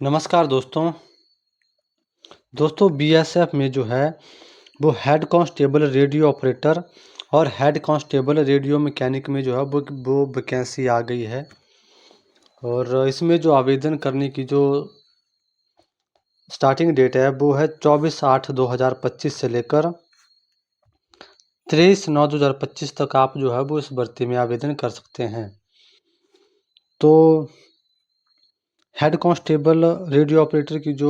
नमस्कार दोस्तों। बीएसएफ में जो है वो हेड कांस्टेबल रेडियो ऑपरेटर और हेड कांस्टेबल रेडियो मैकेनिक में जो है वो वैकेंसी आ गई है। और इसमें जो आवेदन करने की जो स्टार्टिंग डेट है वो है 24/8/2025 से लेकर 23/9/2025 तक आप जो है वो इस भर्ती में आवेदन कर सकते हैं। तो हेड कांस्टेबल रेडियो ऑपरेटर की जो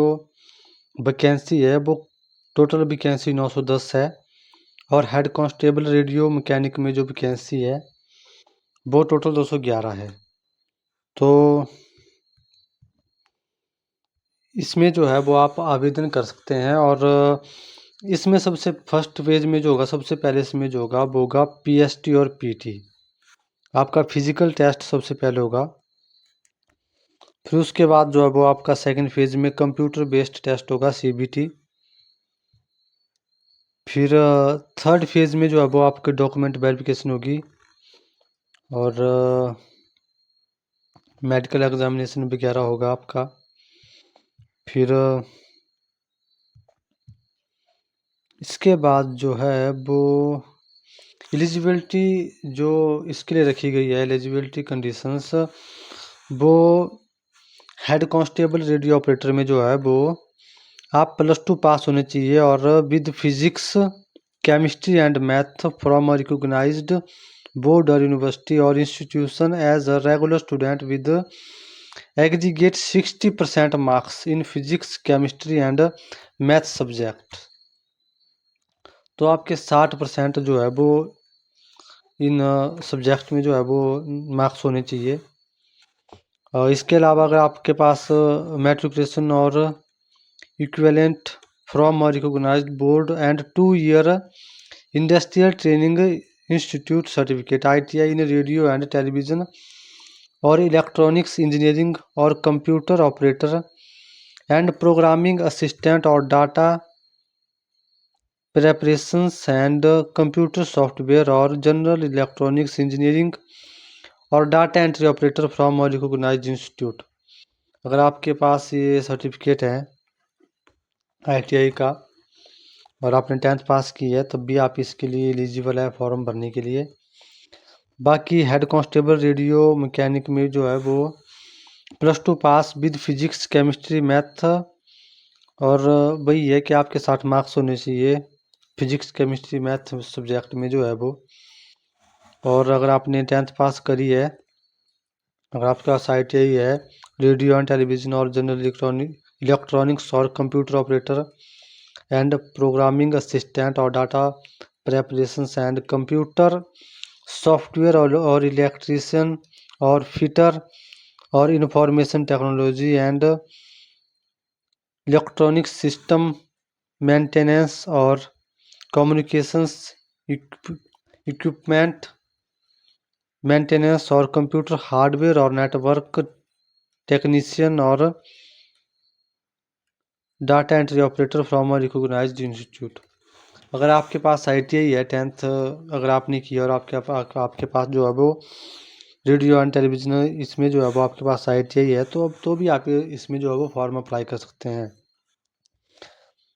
वैकेंसी है वो टोटल वैकेंसी 910 है और हेड कांस्टेबल रेडियो मैकेनिक में जो वैकेंसी है वो टोटल 211 है। तो इसमें जो है वो आप आवेदन कर सकते हैं। और इसमें सबसे फर्स्ट पेज में जो होगा, सबसे पहले इसमें जो होगा वो होगा पीएसटी और पीटी। आपका फिजिकल टेस्ट सबसे पहले होगा, फिर उसके बाद जो है वो आपका सेकंड फेज में कंप्यूटर बेस्ड टेस्ट होगा सीबीटी। फिर थर्ड फेज में जो है वो आपके डॉक्यूमेंट वेरिफिकेशन होगी और मेडिकल एग्जामिनेशन वगैरह होगा आपका। फिर इसके बाद जो है वो एलिजिबिलिटी जो इसके लिए रखी गई है, एलिजिबिलिटी कंडीशंस, वो हेड कांस्टेबल रेडियो ऑपरेटर में जो है वो आप +2 पास होने चाहिए और with physics chemistry and math from a recognised board और यूनिवर्सिटी और institution as a regular student with aggregate 60% marks in physics chemistry and math subject. तो आपके 60% जो है वो इन सब्जेक्ट में जो है वो मार्क्स होने चाहिए। और इसके अलावा अगर आपके पास मैट्रिकुलेशन और equivalent from a recognised board and 2 year industrial training institute certificate ITI in radio and television और इलेक्ट्रॉनिक्स इंजीनियरिंग और computer operator and programming assistant और data preparations and computer software और जनरल इलेक्ट्रॉनिक्स इंजीनियरिंग और data entry operator from a recognised institute. अगर आपके पास ये certificate है ITI का और आपने 10th पास की है तब भी आप इसके लिए एलिजिबल है फॉर्म भरने के लिए। बाकी हेड कांस्टेबल रेडियो मैकेनिक में जो है वो +2 पास विद फिजिक्स केमिस्ट्री मैथ, और वही है कि आपके 60 मार्क्स होने चाहिए फिजिक्स केमिस्ट्री मैथ सब्जेक्ट में जो है वो। और अगर आपने 10th पास करी है, अगर आपके पास ITI है रेडियो एंड टेलीविज़न और जनरल इलेक्ट्रॉनिक्स और computer operator and programming assistant और data preparations and computer software और इलेक्ट्रीशियन और फिटर और information technology and electronic system maintenance और कम्युनिकेशंस इक्विपमेंट मेंटेनेंस और कंप्यूटर हार्डवेयर और नेटवर्क टेक्नीशियन और data entry operator from a recognised institute. अगर आपके पास ITI है 10th अगर आपने की और आपके पास जो है वो रेडियो एंड टेलीविज़न इसमें जो है वो आपके पास ITI है तो अब तो भी आप इसमें जो है वो फॉर्म अप्लाई कर सकते हैं।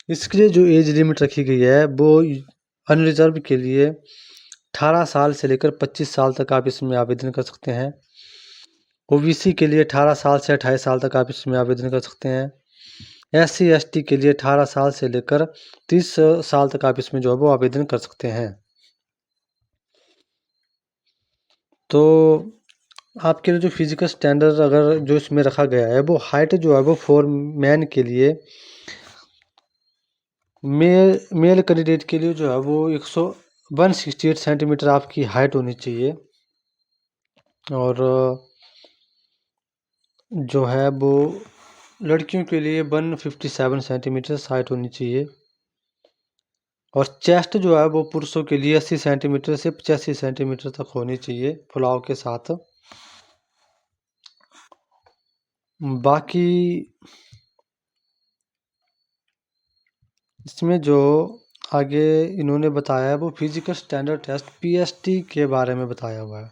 इसके लिए जो एज लिमिट रखी गई है वो अनरिजर्व के लिए 18 साल से लेकर 25 साल तक आप इसमें आवेदन कर सकते हैं। OBC के लिए 18 साल से 28 साल तक आप इसमें आवेदन कर सकते हैं। SC ST के लिए 18 साल से लेकर 30 साल तक आप इसमें जो है वो आवेदन कर सकते हैं। तो आपके लिए जो फिजिकल स्टैंडर्ड अगर जो इसमें रखा गया है वो हाइट जो है वो 4 मैन के लिए, मेल कैंडिडेट के लिए जो है वो 168 सेंटीमीटर आपकी हाइट होनी चाहिए और जो है वो लड़कियों के लिए 157 सेंटीमीटर हाइट होनी चाहिए और चेस्ट जो है वो पुरुषों के लिए 80 सेंटीमीटर से 85 सेंटीमीटर तक होनी चाहिए फुलाव के साथ। बाकी इसमें जो आगे इन्होंने बताया है वो फिजिकल स्टैंडर्ड टेस्ट PST के बारे में बताया हुआ है।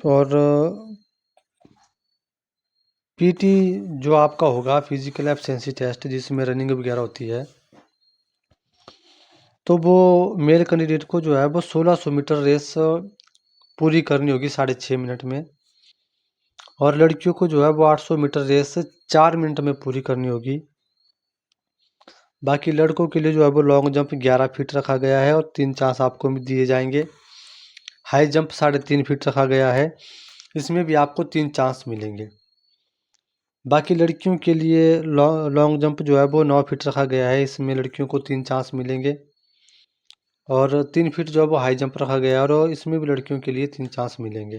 और पीटी जो आपका होगा फिजिकल एफिशिएंसी टेस्ट, जिसमें रनिंग वगैरह होती है, तो वो मेल कैंडिडेट को जो है वो 1600 मीटर रेस पूरी करनी होगी 6.5 मिनट में, और लड़कियों को जो है वो 800 मीटर रेस 4 मिनट में पूरी करनी होगी। बाकी लड़कों के लिए जो है वो लॉन्ग जंप 11 फीट रखा गया है और 3 चांस आपको भी दिए जाएंगे। हाई जंप 3.5 फीट रखा गया है, इसमें भी आपको 3 चांस मिलेंगे। बाकी लड़कियों के लिए लॉन्ग जंप जो है वो 9 फीट रखा गया है, इसमें लड़कियों को 3 चांस मिलेंगे। और 3 फीट जो है वो हाई जंप रखा गया है और इसमें भी लड़कियों के लिए 3 चांस मिलेंगे।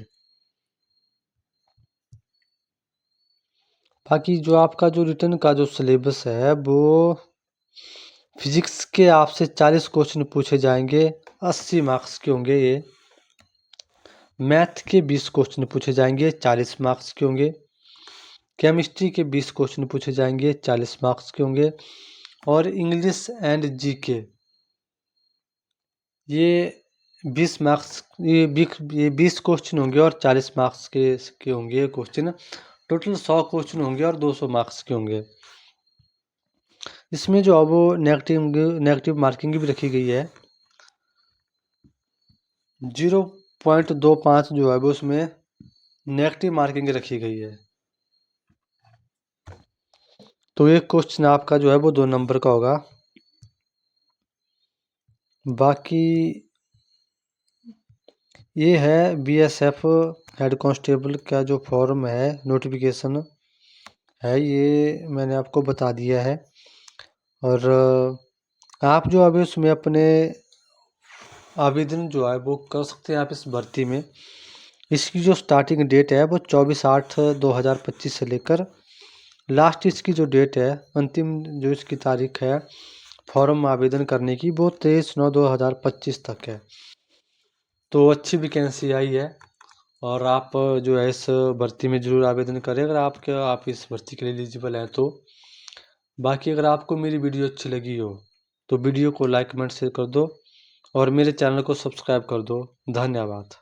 बाकी जो आपका जो रिटर्न का जो सिलेबस है, वो फिजिक्स के आपसे 40 क्वेश्चन पूछे जाएंगे, 80 मार्क्स के होंगे ये। मैथ के 20 क्वेश्चन पूछे जाएंगे, 40 मार्क्स के होंगे। केमिस्ट्री के 20 क्वेश्चन पूछे जाएंगे, 40 मार्क्स के होंगे। और इंग्लिश एंड जीके ये 20 मार्क्स, ये 20 क्वेश्चन होंगे और 40 मार्क्स के होंगे क्वेश्चन। टोटल 100 क्वेश्चन होंगे और 200 मार्क्स के होंगे। इसमें जो है वो नेगेटिव मार्किंग भी रखी गई है। 0.25 जो है वो उसमें नेगेटिव मार्किंग रखी गई है। तो एक क्वेश्चन आपका जो है वो 2 नंबर का होगा। बाकी ये है बीएसएफ हेड कांस्टेबल का जो फॉर्म है, नोटिफिकेशन है, ये मैंने आपको बता दिया है। और आप जो अभी उसमें अपने आवेदन जो है वो कर सकते हैं आप इस भर्ती में। इसकी जो स्टार्टिंग डेट है वो 24/8/2025 से लेकर लास्ट इसकी जो डेट है, अंतिम जो इसकी तारीख है फॉर्म आवेदन करने की, वो 23/9/2025 तक है। तो अच्छी वैकेंसी आई है और आप जो है इस भर्ती में ज़रूर आवेदन करें अगर आप इस भर्ती के लिए एलिजिबल हैं तो। बाकी अगर आपको मेरी वीडियो अच्छी लगी हो तो वीडियो को लाइक कमेंट शेयर कर दो और मेरे चैनल को सब्सक्राइब कर दो। धन्यवाद।